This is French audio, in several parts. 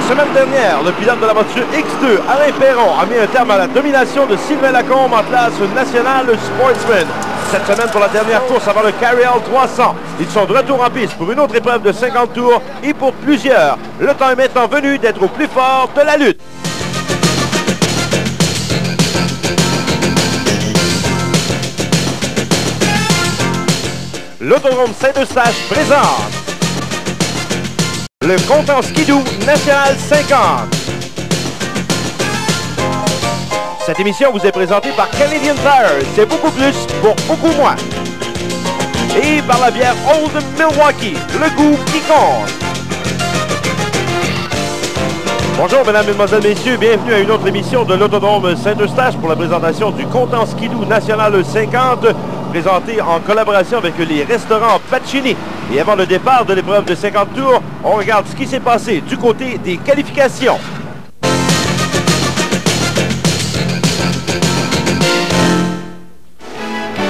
semaine dernière, le pilote de la voiture X2, Alain Perron, a mis un terme à la domination de Sylvain Lacombe en classe nationale Sportsman. Cette semaine, pour la dernière course avant le Carryall 300, ils sont de retour en piste pour une autre épreuve de 50 tours et pour plusieurs. Le temps est maintenant venu d'être au plus fort de la lutte. L'Autodrome Saint-Eustache présente le compte en skidoo National 50. Cette émission vous est présentée par Canadian Tire. C'est beaucoup plus pour beaucoup moins. Et par la bière Old Milwaukee, le goût qui compte. Bonjour mesdames, mesdemoiselles, messieurs. Bienvenue à une autre émission de l'Autodrome Saint-Eustache pour la présentation du compte en skidoo National 50. Présenté en collaboration avec les restaurants Pacini. Et avant le départ de l'épreuve de 50 tours, on regarde ce qui s'est passé du côté des qualifications.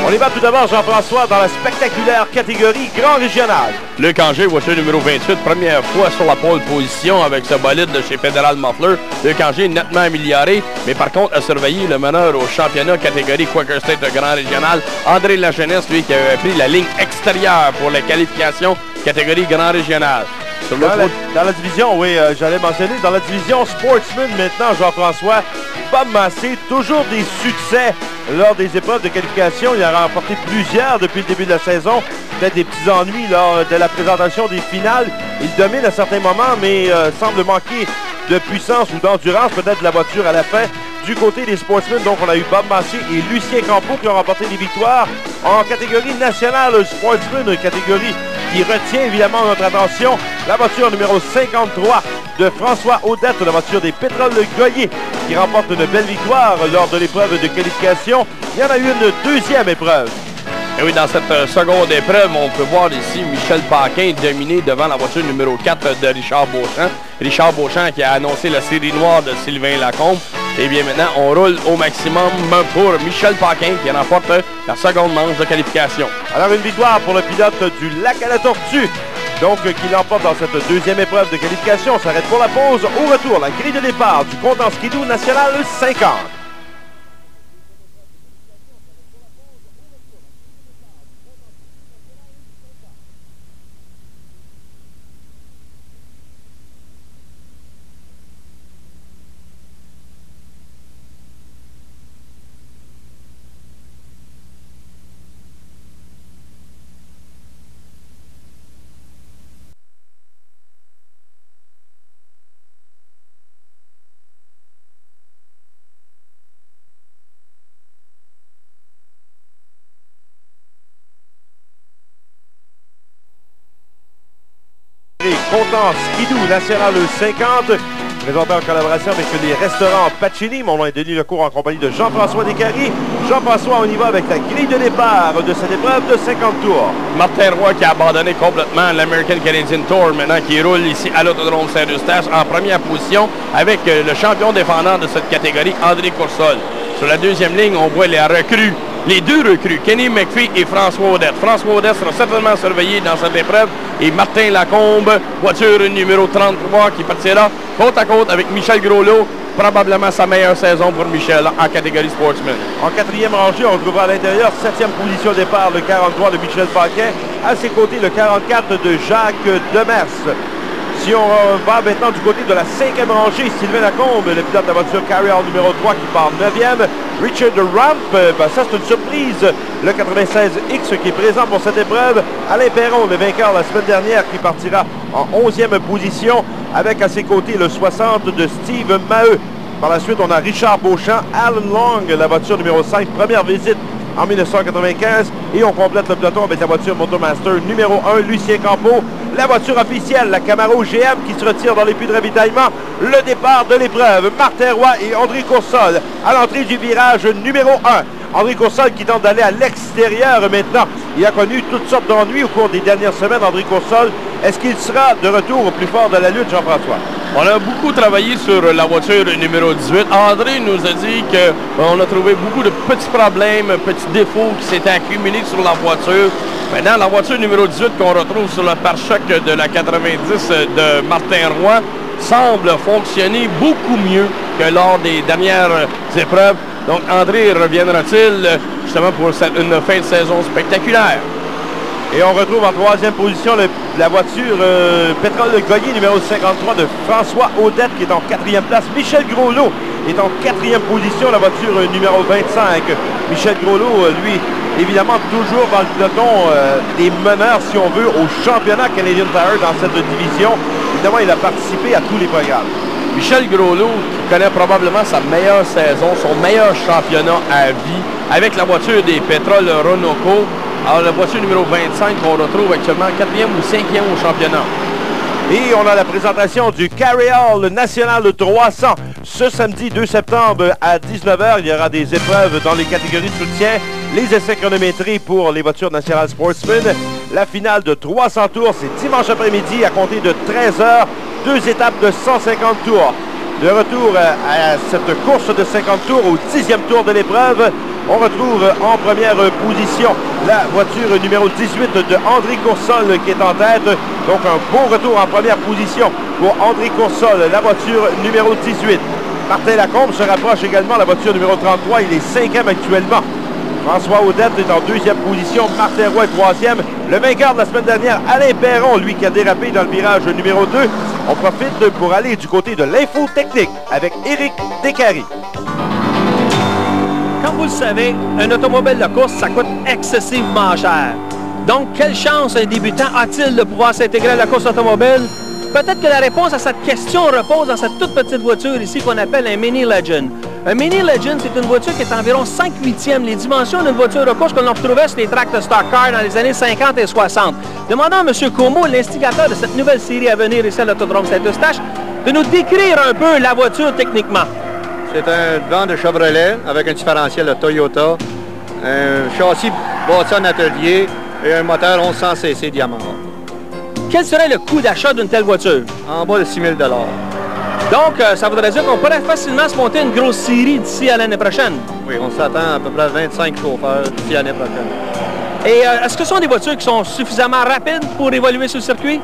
On y va tout d'abord, Jean-François, dans la spectaculaire catégorie Grand Régional. Luc Anger, voiture numéro 28, première fois sur la pole position avec ce bolide de chez Federal Muffler. Luc Anger nettement amélioré, mais par contre a surveillé le meneur au championnat catégorie Quaker State de Grand Régional. André Lajeunesse, lui, qui avait pris la ligne extérieure pour les qualifications catégorie Grand Régional. Dans la division, oui, j'allais mentionner, dans la division Sportsman, maintenant, Jean-François, Bob Massé, toujours des succès lors des épreuves de qualification. Il a remporté plusieurs depuis le début de la saison. Peut-être des petits ennuis lors de la présentation des finales. Il domine à certains moments, mais semble manquer de puissance ou d'endurance, peut-être de la voiture à la fin. Du côté des Sportsmen, donc on a eu Bob Massé et Lucien Campeau qui ont remporté des victoires en catégorie nationale Sportsman, une catégorie qui retient évidemment notre attention. La voiture numéro 53 de François Audette, la voiture des Pétroles Goyer, qui remporte une belle victoire lors de l'épreuve de qualification. Il y en a eu une deuxième épreuve. Et oui, dans cette seconde épreuve, on peut voir ici Michel Paquin dominer devant la voiture numéro 4 de Richard Beauchamp. Richard Beauchamp qui a annoncé la série noire de Sylvain Lacombe. Et bien maintenant, on roule au maximum pour Michel Paquin qui remporte la seconde manche de qualification. Alors une victoire pour le pilote du Lac à la Tortue. Donc, qui l'emporte dans cette deuxième épreuve de qualification. On s'arrête pour la pause. Au retour, la grille de départ du compte en skidoo national 50. Comptant skidoo national 50, présenté en collaboration avec les restaurants Pacini. Mon nom est Denis Lecourt en compagnie de Jean-François Descaries. Jean-François, on y va avec la grille de départ de cette épreuve de 50 tours. Martin Roy qui a abandonné complètement l'American Canadian Tour, maintenant qui roule ici à l'Autodrome Saint-Eustache en première position avec le champion défendant de cette catégorie, André Coursol. Sur la deuxième ligne, on voit les recrues. Les deux recrues, Kenny McPhee et François Audette. François Audette sera certainement surveillé dans cette épreuve. Et Martin Lacombe, voiture numéro 33, qui partira côte à côte avec Michel Groslot. Probablement sa meilleure saison pour Michel en catégorie Sportsman. En quatrième rangée, on trouvera à l'intérieur, septième position de départ, le 43 de Michel Paquin. À ses côtés, le 44 de Jacques Demers. Si on va maintenant du côté de la cinquième rangée, Sylvain Lacombe, le pilote de la voiture Carryall numéro 3 qui part 9e. Richard Ramp, ça c'est une surprise. Le 96X qui est présent pour cette épreuve. Alain Perron, le vainqueur la semaine dernière, qui partira en 11e position. Avec à ses côtés le 60 de Steve Maheu. Par la suite, on a Richard Beauchamp, Alan Long, la voiture numéro 5, première visite en 1995. Et on complète le peloton avec la voiture Motomaster numéro 1, Lucien Campeau. La voiture officielle, la Camaro GM qui se retire dans les puits de ravitaillement. Le départ de l'épreuve, Martin Roy et André Coursol à l'entrée du virage numéro 1. André Coursol qui tente d'aller à l'extérieur maintenant. Il a connu toutes sortes d'ennuis au cours des dernières semaines, André Coursol. Est-ce qu'il sera de retour au plus fort de la lutte, Jean-François? On a beaucoup travaillé sur la voiture numéro 18. André nous a dit qu'on a trouvé beaucoup de petits problèmes, petits défauts qui s'étaient accumulés sur la voiture. Maintenant, la voiture numéro 18 qu'on retrouve sur le pare-choc de la 90 de Martin Roy, semble fonctionner beaucoup mieux que lors des dernières épreuves. Donc, André reviendra-t-il justement pour une fin de saison spectaculaire? Et on retrouve en troisième position la voiture Pétrole de Goyer, numéro 53 de François Audette, qui est en quatrième place. Michel Groslot est en quatrième position, la voiture numéro 25. Michel Groslot, lui, évidemment, toujours dans le peloton des meneurs, si on veut, au championnat Canadian Tire dans cette division. Évidemment, il a participé à tous les programmes. Michel Groslot, qui connaît probablement sa meilleure saison, son meilleur championnat à vie, avec la voiture des Pétroles Renoco. Alors, la voiture numéro 25 qu'on retrouve actuellement 4e ou 5e au championnat. Et on a la présentation du Carryall national de 300 ce samedi 2 septembre à 19h. Il y aura des épreuves dans les catégories de soutien, les essais chronométrés pour les voitures nationales Sportsman. La finale de 300 tours, c'est dimanche après-midi à compter de 13h. 2 étapes de 150 tours. De retour à cette course de 50 tours au 10e tour de l'épreuve. On retrouve en première position la voiture numéro 18 de André Coursol qui est en tête. Donc un beau retour en première position pour André Coursol, la voiture numéro 18. Martin Lacombe se rapproche également, la voiture numéro 33. Il est 5e actuellement. François Audette est en 2e position. Martin Roy est 3e. Le vainqueur de la semaine dernière, Alain Perron, lui qui a dérapé dans le virage numéro 2. On profite pour aller du côté de l'info technique avec Éric Descaries. Comme vous le savez, un automobile de course, ça coûte excessivement cher. Donc, quelle chance un débutant a-t-il de pouvoir s'intégrer à la course automobile? Peut-être que la réponse à cette question repose dans cette toute petite voiture ici qu'on appelle un Mini Legend. Un Mini Legend, c'est une voiture qui est environ 5/8e les dimensions d'une voiture de course qu'on retrouvait sur les tracks de Stock Car dans les années 50 et 60. Demandons à M. Como, l'instigateur de cette nouvelle série à venir ici à l'Autodrome Saint-Eustache, de nous décrire un peu la voiture techniquement. C'est un van de Chevrolet avec un différentiel de Toyota, un châssis bâti en atelier et un moteur 1100 cc diamant. Quel serait le coût d'achat d'une telle voiture? En bas de 6 000 $. Donc, ça voudrait dire qu'on pourrait facilement se monter une grosse série d'ici à l'année prochaine. Oui, on s'attend à peu près 25 chauffeurs d'ici l'année prochaine. Et est-ce que ce sont des voitures qui sont suffisamment rapides pour évoluer sur le circuit?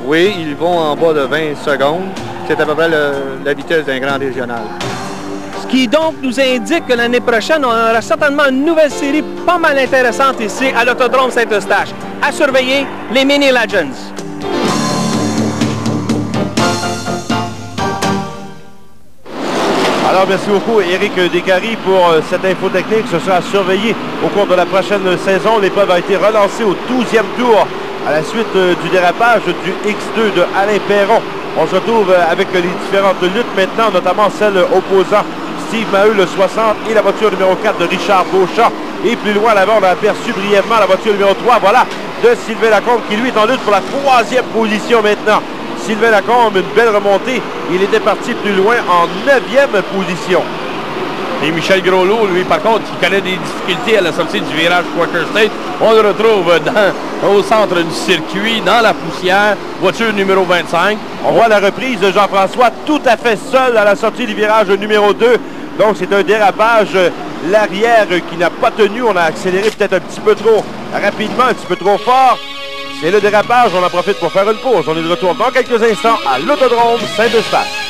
Oui, ils vont en bas de 20 secondes. C'est à peu près la vitesse d'un grand régional. Ce qui donc nous indique que l'année prochaine, on aura certainement une nouvelle série pas mal intéressante ici à l'Autodrome Saint-Eustache. À surveiller, les Mini Legends. Alors, merci beaucoup, Éric Descaries, pour cette info technique. Ce sera surveillé au cours de la prochaine saison. L'épreuve a été relancée au 12e tour à la suite du dérapage du X2 de Alain Perron. On se retrouve avec les différentes luttes maintenant, notamment celle opposant Steve Maheu, le 60, et la voiture numéro 4 de Richard Beauchamp. Et plus loin, là-bas, on a aperçu brièvement la voiture numéro 3, voilà, de Sylvain Lacombe, qui lui est en lutte pour la 3e position maintenant. Sylvain Lacombe, une belle remontée. Il était parti plus loin en 9e position. Et Michel Groslot, lui, par contre, qui connaît des difficultés à la sortie du virage Quaker State, on le retrouve au centre du circuit, dans la poussière, voiture numéro 25. On voit la reprise de Jean-François tout à fait seul à la sortie du virage numéro 2. Donc, c'est un dérapage. L'arrière qui n'a pas tenu. On a accéléré peut-être un petit peu trop rapidement, un petit peu trop fort. C'est le dérapage, on en profite pour faire une pause. On est de retour dans quelques instants à l'Autodrome Saint-Eustache.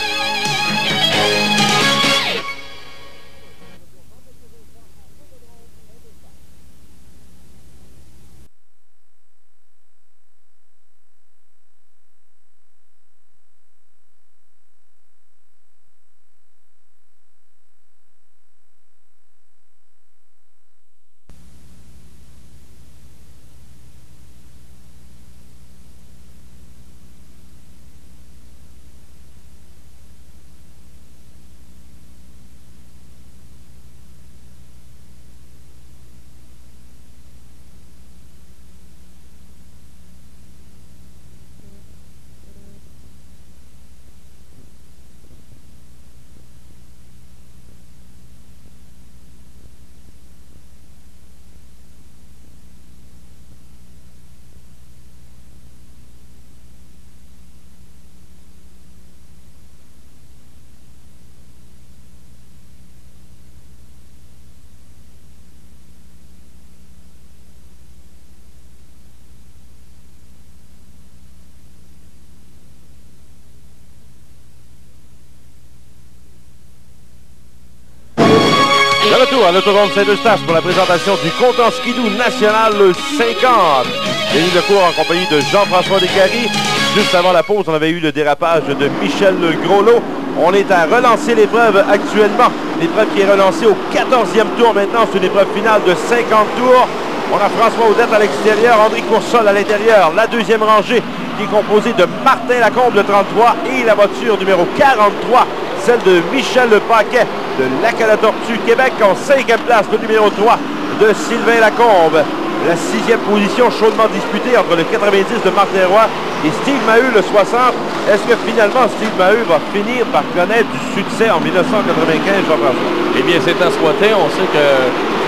retour à l'autodrome Saint-Eustache pour la présentation du compteur skidoo national 50. Denis Lecourt en compagnie de Jean-François Descaries. Juste avant la pause, on avait eu le dérapage de Michel Groslot. On est à relancer l'épreuve actuellement. L'épreuve qui est relancée au 14e tour maintenant. C'est une épreuve finale de 50 tours. On a François Audette à l'extérieur, André Coursol à l'intérieur. La deuxième rangée qui est composée de Martin Lacombe, le 33, et la voiture numéro 43, celle de Michel Paquet de Lac à la Tortue, Québec, en 5e place, le numéro 3 de Sylvain Lacombe. La 6e position chaudement disputée entre le 90 de Martin Roy et Steve Maheu, le 60. Est-ce que finalement Steve Maheu va finir par connaître du succès en 1995, Jean-François? Eh bien, c'est à souhaiter. On sait que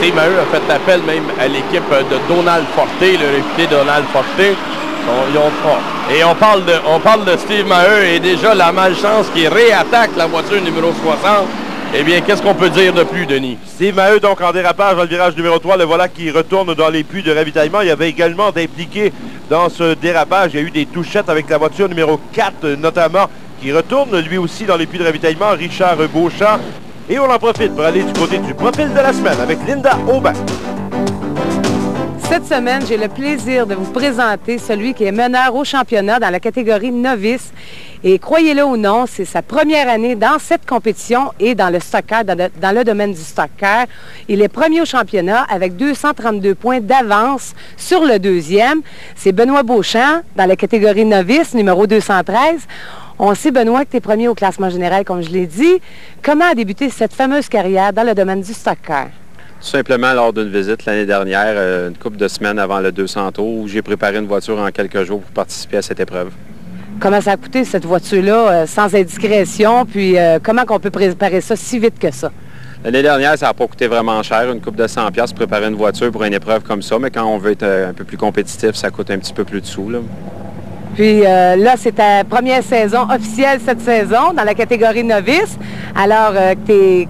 Steve Maheu a fait appel même à l'équipe de Donald Forte, le réputé Donald Forte. Et on parle de Steve Maheu et déjà la malchance qui réattaque la voiture numéro 60. Eh bien, qu'est-ce qu'on peut dire de plus, Denis? Steve Maheu, donc, en dérapage dans le virage numéro 3. Le voilà qui retourne dans les puits de ravitaillement. Il y avait également d'impliqués dans ce dérapage. Il y a eu des touchettes avec la voiture numéro 4, notamment, qui retourne lui aussi dans les puits de ravitaillement. Richard Beauchamp. Et on en profite pour aller du côté du profil de la semaine avec Linda Aubin. Cette semaine, j'ai le plaisir de vous présenter celui qui est meneur au championnat dans la catégorie novice. Et croyez-le ou non, c'est sa première année dans cette compétition et dans le stock car, dans le domaine du stock car. Il est premier au championnat avec 232 points d'avance sur le deuxième. C'est Benoît Beauchamp dans la catégorie novice, numéro 213. On sait, Benoît, que tu es premier au classement général, comme je l'ai dit. Comment a débuté cette fameuse carrière dans le domaine du stock car? Tout simplement lors d'une visite l'année dernière, une couple de semaines avant le 200 tours, où j'ai préparé une voiture en quelques jours pour participer à cette épreuve. Comment ça a coûté cette voiture-là, sans indiscrétion, puis comment qu'on peut préparer ça si vite que ça? L'année dernière, ça n'a pas coûté vraiment cher, une coupe de 100$ pour préparer une voiture pour une épreuve comme ça, mais quand on veut être un peu plus compétitif, ça coûte un petit peu plus de sous, là. Puis là, c'est ta première saison officielle cette saison dans la catégorie novice, alors que tu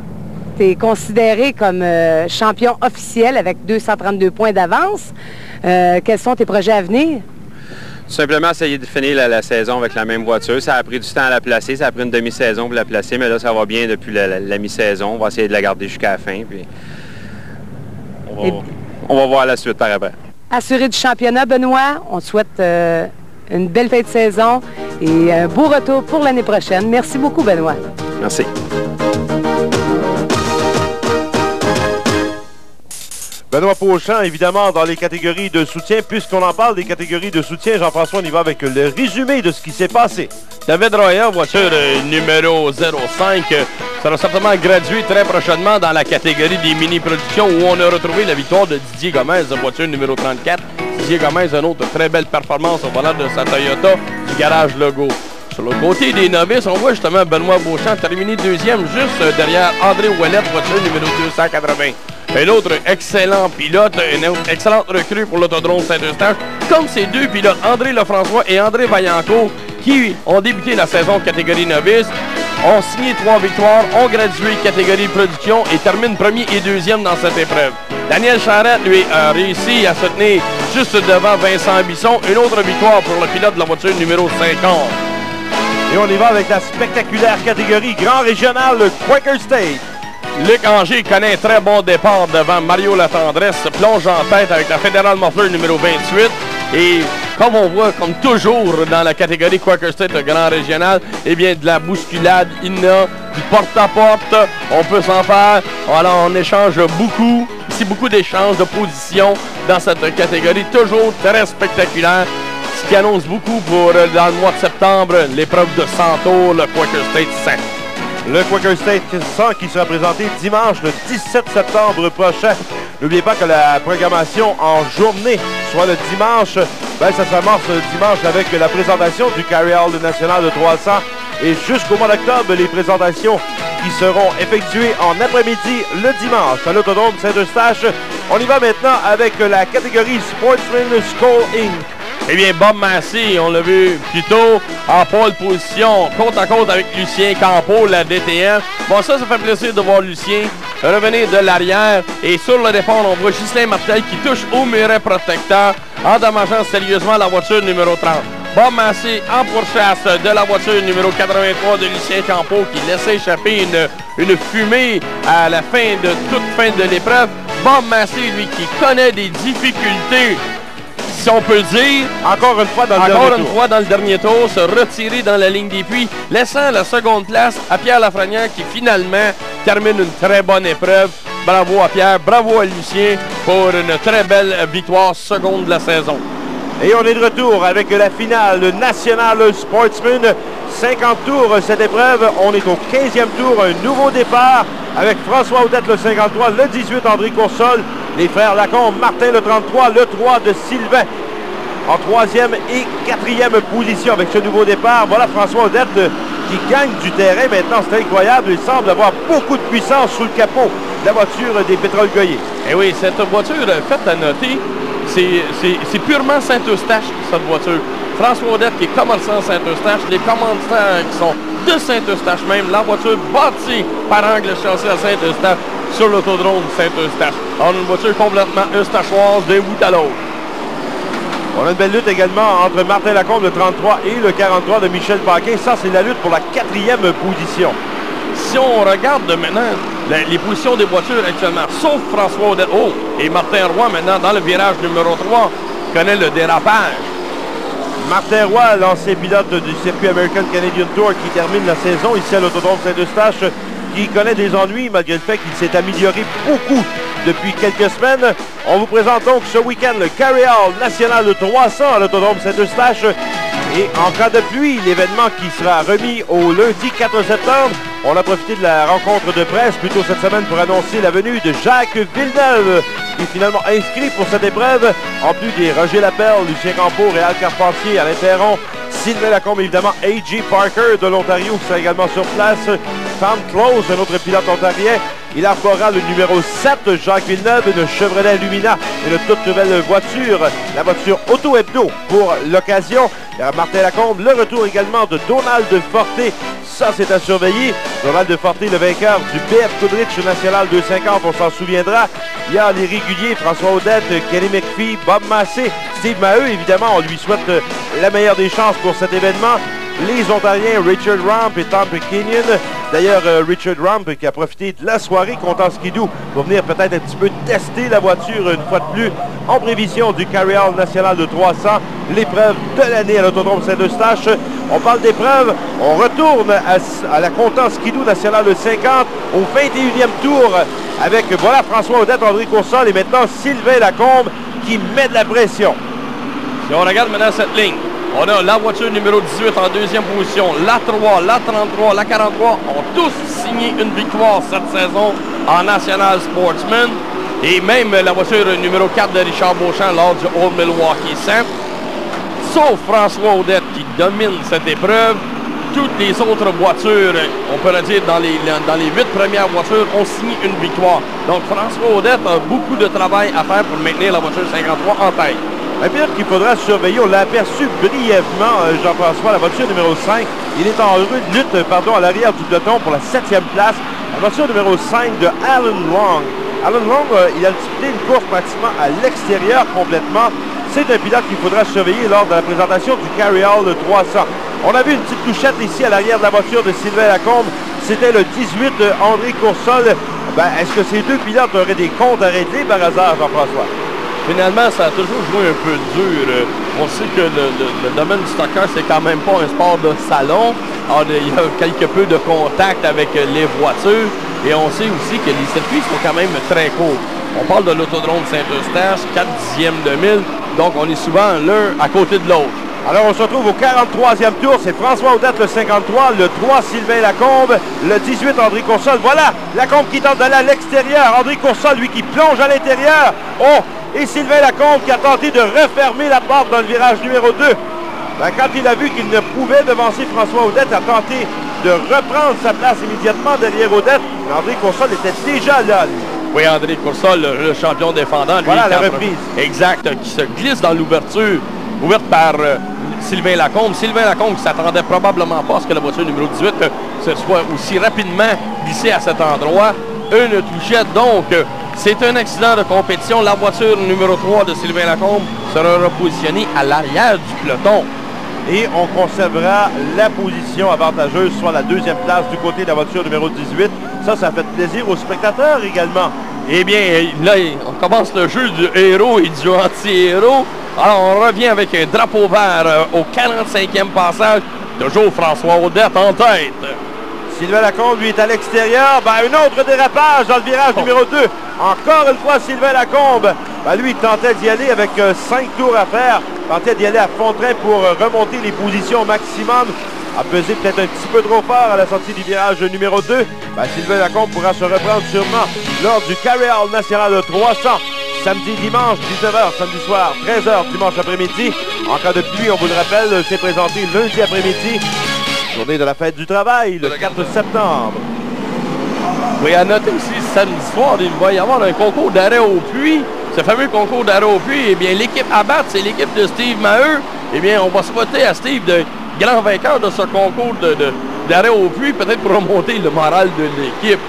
es considéré comme champion officiel avec 232 points d'avance. Quels sont tes projets à venir? Tout simplement essayer de finir la saison avec la même voiture. Ça a pris du temps à la placer, ça a pris une demi-saison pour la placer, mais là, ça va bien depuis la mi-saison. On va essayer de la garder jusqu'à la fin, puis on va voir la suite par après. Assuré du championnat, Benoît, on te souhaite une belle fin de saison et un beau retour pour l'année prochaine. Merci beaucoup, Benoît. Merci. Benoît Beauchamp, évidemment, dans les catégories de soutien. Puisqu'on en parle des catégories de soutien, Jean-François, on y va avec le résumé de ce qui s'est passé. David Royan, voiture numéro 05, sera certainement gradué très prochainement dans la catégorie des mini-productions où on a retrouvé la victoire de Didier Gomez, voiture numéro 34. Didier Gomez, une autre très belle performance au volant de sa Toyota du garage Legault. Sur le côté des novices, on voit justement Benoît Beauchamp terminer deuxième juste derrière André Ouellette, voiture numéro 280. Un autre excellent pilote, une excellente recrue pour l'autodrome Saint-Eustache, comme ces deux pilotes, André Lefrançois et André Vaillancourt, qui ont débuté la saison catégorie novice, ont signé 3 victoires, ont gradué catégorie production et terminent premier et deuxième dans cette épreuve. Daniel Charette, lui, a réussi à se tenir juste devant Vincent Bisson, une autre victoire pour le pilote de la voiture numéro 50. Et on y va avec la spectaculaire catégorie grand régional, le Quaker State. Luc Anger connaît un très bon départ devant Mario Latendresse, plonge en tête avec la Fédérale Muffler numéro 28. Et comme on voit, comme toujours dans la catégorie Quaker State Grand Régional, eh bien de la bousculade, du porte-à-porte, on peut s'en faire. Alors on échange beaucoup, ici beaucoup d'échanges de positions dans cette catégorie, toujours très spectaculaire. Ce qui annonce beaucoup pour dans le mois de septembre, l'épreuve de 100 tours, le Quaker State 100. Le Quaker State 100 qui sera présenté dimanche le 17 septembre prochain. N'oubliez pas que la programmation en journée, soit le dimanche, ça s'amorce dimanche avec la présentation du Carry Hall national de 300 et jusqu'au mois d'octobre, les présentations qui seront effectuées en après-midi le dimanche à l'autodrome Saint-Eustache. On y va maintenant avec la catégorie Sportsman Skull Inc. Eh bien, Bob Massey, on l'a vu plus tôt, en pole position, côte à côte avec Lucien Campeau, la DTM. Bon, ça fait plaisir de voir Lucien revenir de l'arrière. Et sur le départ, on voit Ghislain Martel qui touche au muret protecteur, endommageant sérieusement la voiture numéro 30. Bob Massé en pourchasse de la voiture numéro 83 de Lucien Campeau qui laissait échapper une fumée à la fin de toute fin de l'épreuve. Bob Massé, lui, qui connaît des difficultés, si on peut dire, encore une fois dans le dernier tour, se retirer dans la ligne des puits, laissant la seconde place à Pierre Lafrenière qui finalement termine une très bonne épreuve. Bravo à Pierre, bravo à Lucien pour une très belle victoire seconde de la saison. Et on est de retour avec la finale National Sportsman. 50 tours cette épreuve. On est au 15e tour. Un nouveau départ avec François Audette le 53, le 18 André Coursol, les frères Lacombe, Martin le 33, le 3 de Sylvain en 3e et 4e position avec ce nouveau départ. Voilà François Audette qui gagne du terrain maintenant. C'est incroyable. Il semble avoir beaucoup de puissance sous le capot de la voiture des Pétroles Goyer. Et oui, cette voiture, faite à noter, c'est purement Saint-Eustache, cette voiture. François Audette qui est commerçant Saint-Eustache, les commanditaires qui sont de Saint-Eustache même, la voiture bâtie par Angle Chaussée à Saint-Eustache sur l'autodrome Saint-Eustache. On a une voiture complètement eustachoise d'un bout à l'autre. On a une belle lutte également entre Martin Lacombe, le 33, et le 43 de Michel Paquin. Ça, c'est la lutte pour la 4e position. Si on regarde maintenant les positions des voitures actuellement, sauf François Audette, et Martin Roy maintenant dans le virage numéro 3, connaît le dérapage. Martin Roy, l'ancien pilote du circuit American Canadian Tour qui termine la saison ici à l'autodrome Saint-Eustache, qui connaît des ennuis malgré le fait qu'il s'est amélioré beaucoup depuis quelques semaines. On vous présente donc ce week-end le Carryall National de 300 à l'autodrome Saint-Eustache. Et en cas de pluie, l'événement qui sera remis au lundi 4 septembre, on a profité de la rencontre de presse plus tôt cette semaine pour annoncer la venue de Jacques Villeneuve, qui est finalement inscrit pour cette épreuve, en plus des Roger Lapelle, Lucien Campeau, Réal Carpentier, Alain Perron, Sylvain Lacombe, évidemment, A.J. Parker de l'Ontario qui sera également sur place, Tom Close, un autre pilote ontarien. Il arborera le numéro 7, Jacques Villeneuve, une Chevrolet Lumina, une toute nouvelle voiture, la voiture Auto Hebdo pour l'occasion. Martin Lacombe, le retour également de Donald Forté. Ça, c'est à surveiller. Donald Forté, le vainqueur du BF Goodrich National 250, on s'en souviendra. Il y a les réguliers, François Audette, Kenny McPhee, Bob Massé, Steve Maheu, évidemment. On lui souhaite la meilleure des chances pour cet événement. Les Ontariens, Richard Ramp et Tom Kenyon. D'ailleurs, Richard Ramp qui a profité de la soirée contre en skidoo pour venir peut-être un petit peu tester la voiture une fois de plus en prévision du Carryall National de 300, l'épreuve de l'année à l'autodrome Saint-Eustache. On parle d'épreuve, on retourne à la comptant skidoo nationale de 50 au 21e tour avec, voilà, François Audette, André Coursol et maintenant Sylvain Lacombe qui met de la pression. Si on regarde maintenant cette ligne, on a la voiture numéro 18 en deuxième position, la 3, la 33, la 43 ont tous signé une victoire cette saison en National Sportsman. Et même la voiture numéro 4 de Richard Beauchamp lors du Old Milwaukee 100. Sauf François Audette qui domine cette épreuve. Toutes les autres voitures, on peut le dire dans les 8 premières voitures, ont signé une victoire. Donc François Audette a beaucoup de travail à faire pour maintenir la voiture 53 en tête. Un pilote qu'il faudra surveiller, on l'a aperçu brièvement, Jean-François, la voiture numéro 5. Il est en lutte à l'arrière du peloton pour la 7e place. La voiture numéro 5 de Alan Long. Alan Long, il a disputé une course pratiquement à l'extérieur complètement. C'est un pilote qu'il faudra surveiller lors de la présentation du Carryall 300. On a vu une petite touchette ici à l'arrière de la voiture de Sylvain Lacombe. C'était le 18 André Coursol. Est-ce que ces deux pilotes auraient des comptes à régler par hasard, Jean-François? Finalement, ça a toujours joué un peu dur. On sait que le domaine du stocker, c'est quand même pas un sport de salon. Alors, il y a quelque peu de contact avec les voitures. Et on sait aussi que les circuits sont quand même très courts. On parle de l'autodrome Saint-Eustache, 4 dixièmes de mille. Donc, on est souvent l'un à côté de l'autre. Alors, on se retrouve au 43e tour. C'est François Audette, le 53, le 3, Sylvain Lacombe, le 18, André Coursol. Voilà, Lacombe qui tente d'aller à l'extérieur. André Coursol, lui, qui plonge à l'intérieur. Oh! Et Sylvain Lacombe qui a tenté de refermer la porte dans le virage numéro 2. Quand il a vu qu'il ne pouvait devancer François Audette, a tenté de reprendre sa place immédiatement derrière Audette. André Coursol était déjà là, lui. Oui, André Coursol, le champion défendant. Lui, voilà la reprise. Exact, qui se glisse dans l'ouverture, ouverte par Sylvain Lacombe. Sylvain Lacombe qui ne s'attendait probablement pas à ce que la voiture numéro 18 se soit aussi rapidement glissée à cet endroit. Une touchette, donc... C'est un accident de compétition. La voiture numéro 3 de Sylvain Lacombe sera repositionnée à l'arrière du peloton. et on conservera la position avantageuse, soit la deuxième place du côté de la voiture numéro 18. Ça fait plaisir aux spectateurs également. Eh bien, là, on commence le jeu du héros et du anti-héros. Alors, on revient avec un drapeau vert au 45e passage. Toujours François Audette en tête. Sylvain Lacombe, lui, est à l'extérieur. Un autre dérapage dans le virage numéro 2. Encore une fois, Sylvain Lacombe. Lui, il tentait d'y aller avec 5 tours à faire. Il tentait d'y aller à fond de train pour remonter les positions au maximum. A pesé peut-être un petit peu trop fort à la sortie du virage numéro 2. Sylvain Lacombe pourra se reprendre sûrement lors du Carry-All national de 300. Samedi, dimanche, 19h, samedi soir, 13h, dimanche après-midi. En cas de pluie, on vous le rappelle, c'est présenté lundi après-midi. Journée de la fête du travail, le 4 septembre. Oui, à noter aussi, samedi soir, il va y avoir un concours d'arrêt au puits. Ce fameux concours d'arrêt au puits, eh bien, l'équipe à battre, c'est l'équipe de Steve Maheu. Eh bien, on va souhaiter à Steve de grand vainqueur de ce concours d'arrêt au puits, peut-être pour remonter le moral de l'équipe.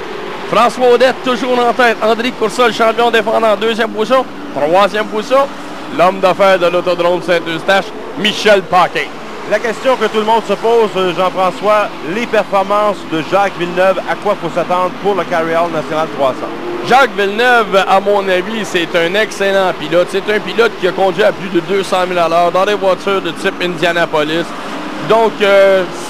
François Audette, toujours en tête. André Coursol, champion défendant en deuxième position. Troisième position, l'homme d'affaires de l'Autodrome Saint-Eustache, Michel Paquin. La question que tout le monde se pose, Jean-François, les performances de Jacques Villeneuve, à quoi faut s'attendre pour le Carry-All national 300? Jacques Villeneuve, à mon avis, c'est un excellent pilote. C'est un pilote qui a conduit à plus de 200 000 à l'heure dans des voitures de type Indianapolis. Donc,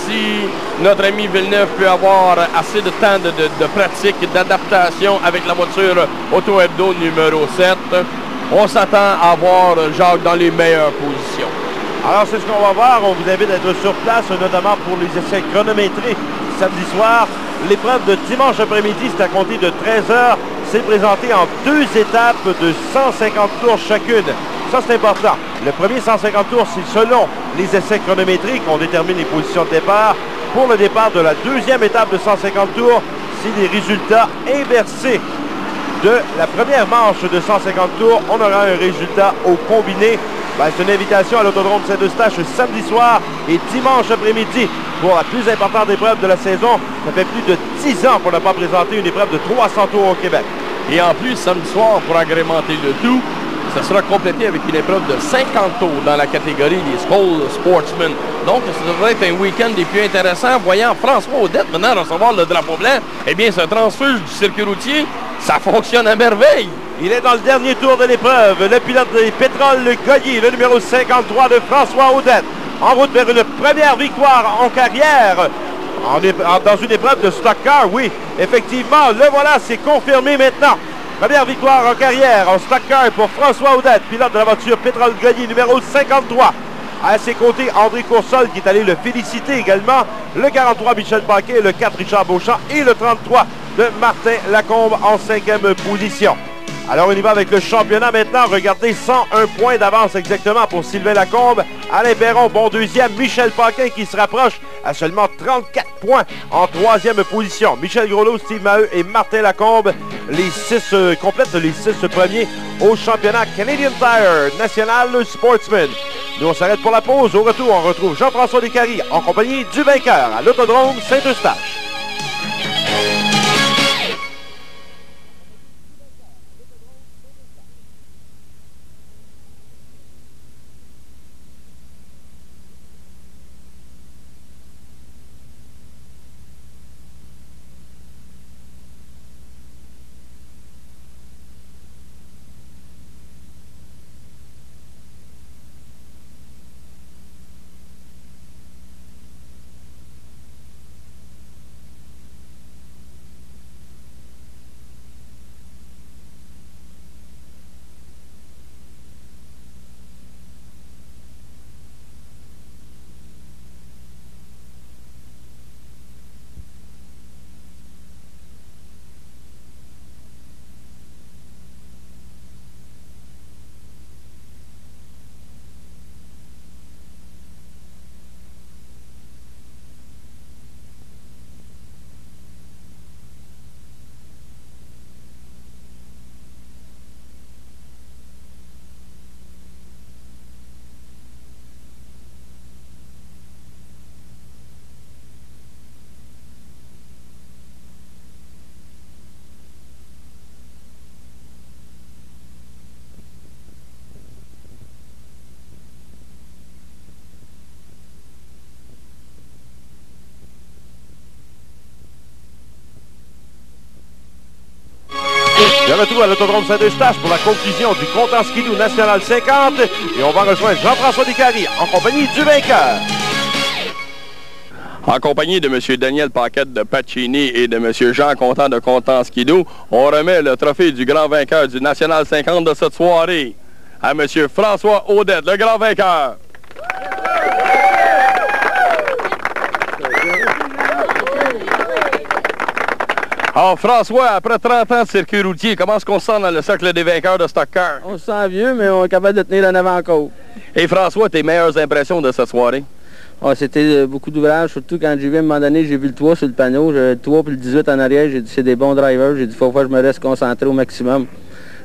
si notre ami Villeneuve peut avoir assez de temps de pratique, d'adaptation avec la voiture Auto Hebdo numéro 7, on s'attend à voir Jacques dans les meilleures positions. Alors, c'est ce qu'on va voir. On vous invite à être sur place, notamment pour les essais chronométrés samedi soir. L'épreuve de dimanche après-midi, c'est à compter de 13h. C'est présenté en 2 étapes de 150 tours chacune. Ça, c'est important. Le premier 150 tours, c'est selon les essais chronométriques qu'on détermine les positions de départ. Pour le départ de la deuxième étape de 150 tours, c'est les résultats inversés de la première manche de 150 tours. On aura un résultat au combiné. C'est une invitation à l'Autodrome Saint-Eustache samedi soir et dimanche après-midi pour la plus importante épreuve de la saison. Ça fait plus de 10 ans qu'on n'a pas présenté une épreuve de 300 tours au Québec. Et en plus, samedi soir, pour agrémenter le tout, ça sera complété avec une épreuve de 50 tours dans la catégorie des School Sportsmen. Donc, ça devrait être un week-end des plus intéressants. Voyant François Audette maintenant recevoir le drapeau blanc, eh bien, ce transfuge du circuit routier, ça fonctionne à merveille. Il est dans le dernier tour de l'épreuve. Le pilote des Pétroles Goyer, le numéro 53 de François Audette, en route vers une première victoire en carrière. Dans une épreuve de stock car, oui, effectivement, le voilà, c'est confirmé maintenant. Première victoire en carrière en stock car pour François Audette, pilote de la voiture Pétrole Goyer, numéro 53. À ses côtés, André Coursol qui est allé le féliciter également. Le 43, Michel Paquet, le 4, Richard Beauchamp et le 33 de Martin Lacombe en 5e position. Alors, on y va avec le championnat maintenant. Regardez, 101 points d'avance exactement pour Sylvain Lacombe. Alain Perron, bon deuxième. Michel Paquin qui se rapproche à seulement 34 points en 3e position. Michel Groslo, Steve Maheu et Martin Lacombe, les 6 complètent les 6 premiers au championnat Canadian Tire National Sportsman. Nous, on s'arrête pour la pause. Au retour, on retrouve Jean-François Descaries en compagnie du vainqueur à l'Autodrome Saint-Eustache. De retour à l'Autodrome Saint-Eustache pour la conclusion du compte en skidoo national 50. Et on va rejoindre Jean-François Descaries en compagnie du vainqueur. En compagnie de M. Daniel Paquette de Pacini et de M. Jean Contant de Contant Skidoo, on remet le trophée du grand vainqueur du National 50 de cette soirée à M. François Audette, le grand vainqueur. Alors, François, après 30 ans de circuit routier, comment est-ce qu'on se sent dans le cercle des vainqueurs de Stock Car? On se sent vieux, mais on est capable de tenir en avant encore. Et François, tes meilleures impressions de cette soirée? Oh, c'était beaucoup d'ouvrages, surtout quand j'ai vu à un moment donné, j'ai vu le 3 sur le panneau, le 3 puis le 18 en arrière, j'ai dit c'est des bons drivers, j'ai dit faut que je me reste concentré au maximum.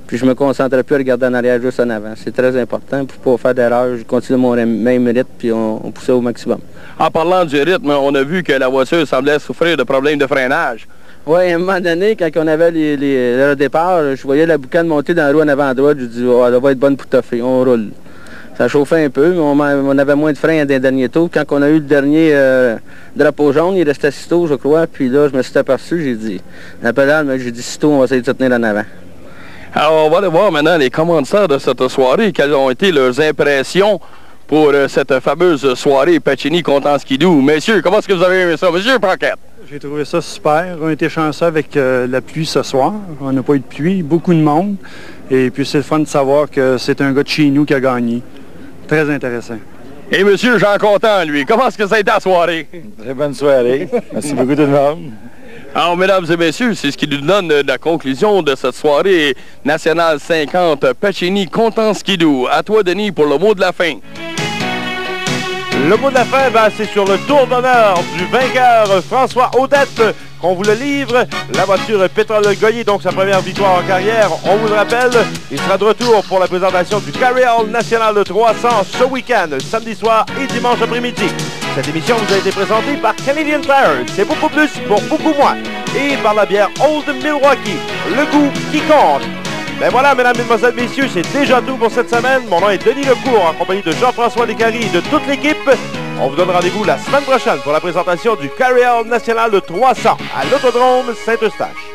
Puis je me concentrais plus à regarder en arrière, juste en avant. C'est très important pour pas faire d'erreur. Je continue mon même rythme, puis on poussait au maximum. En parlant du rythme, on a vu que la voiture semblait souffrir de problèmes de freinage. Oui, à un moment donné, quand on avait le départ, je voyais la boucane monter dans la roue en avant à droite, je dis oh, elle va être bonne pour toffer, on roule. Ça chauffait un peu, mais on avait moins de freins dans les derniers tours. Quand on a eu le dernier drapeau jaune, il restait 6 tours, je crois. Puis là, je me suis aperçu, j'ai dit, la pédale, mais j'ai dit 6 tours, on va essayer de se tenir en avant. Alors, on va aller voir maintenant les commanditaires de cette soirée. Quelles ont été leurs impressions pour cette fameuse soirée Pacini Contant Skidoo. Messieurs, comment est-ce que vous avez aimé ça? Monsieur Paquette. J'ai trouvé ça super. On a été chanceux avec la pluie ce soir. On n'a pas eu de pluie, beaucoup de monde. Et puis c'est le fun de savoir que c'est un gars de chez nous qui a gagné. Très intéressant. Et monsieur Jean Contant, lui, comment est-ce que ça a été la soirée? Très bonne soirée. Merci beaucoup tout le monde. Alors, mesdames et messieurs, c'est ce qui nous donne la conclusion de cette soirée nationale 50 Pacini Contant Skidoo. À toi, Denis, pour le mot de la fin. Le mot de la fin, c'est sur le tour d'honneur du vainqueur François Audette qu'on vous le livre. La voiture Pétrole Goyer, donc sa première victoire en carrière. On vous le rappelle, il sera de retour pour la présentation du Carryall National de 300 ce week-end, samedi soir et dimanche après-midi. Cette émission vous a été présentée par Canadian Tire. C'est beaucoup plus pour beaucoup moins. Et par la bière Old Milwaukee, le goût qui compte. Ben voilà, mesdames, mesdemoiselles, messieurs, c'est déjà tout pour cette semaine. Mon nom est Denis Lecourt, en compagnie de Jean-François Descaries et de toute l'équipe. On vous donne rendez-vous la semaine prochaine pour la présentation du Carryall National de 300 à l'Autodrome Saint-Eustache.